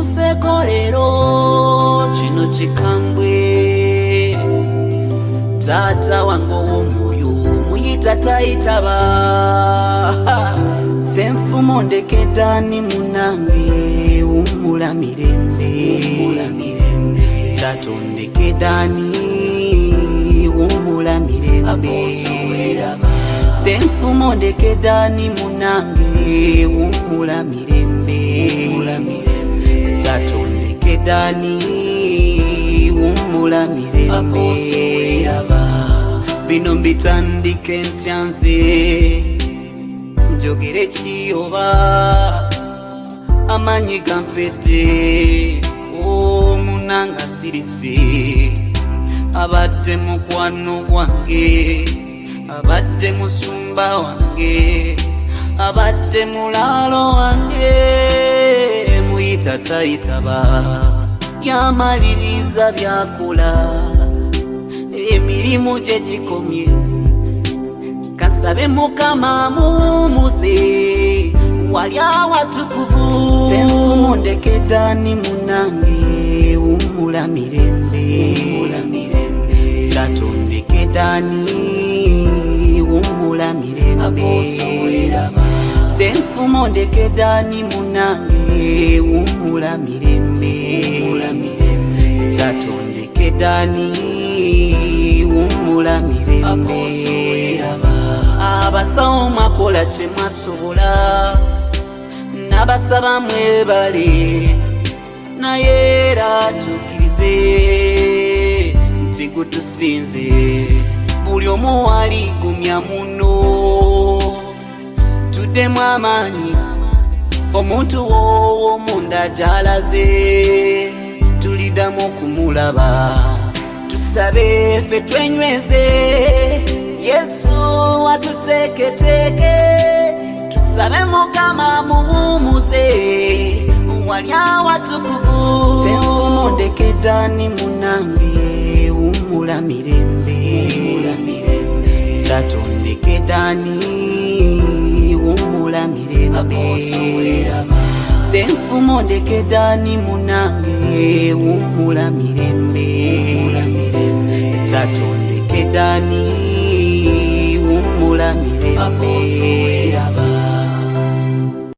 ntuseko lero kino kikambwe tata wange ow'omwoyo muyita tayitaba senfumo ndekedani munange wumula mirembe tata ondekedani wumula mirembe senfumo ndekedani munange wumula mirembe tata ondekedani wumula mirembe bino mbitandike ntyanze njogere kiyoba amanyi gampete omunanga sirise abadde mukwano gwange abadde musumba wange abadde mulalo wange muyita tayitaba yamaliriza byakola emirimu gye gikomye kasabe mukama mumuze wali awatukuvu senfumo ndekedani munange wumula mirembe tata ondekedani wumula mirembe senfumo ndekedani munange wumula mirembe tata ondekedani wumula mirembe abasawo makola kye mwasobola nabasaba mwebale naye era tukirize nti gutusinze buli omu waligumya muno tuddemu amaanyi omuntu wowo munda gyalaze tuliddamu okumulaba tusabe ffe twenyweze Yesu watuteketeke tusabe mukama muwumuze wali awatukuvu senfumo ndekedani munange wumula mirembe tata ondekedani wumula mirembe senfumo ndekedani munange wumula mirembe tata ondekedani wumula mirembe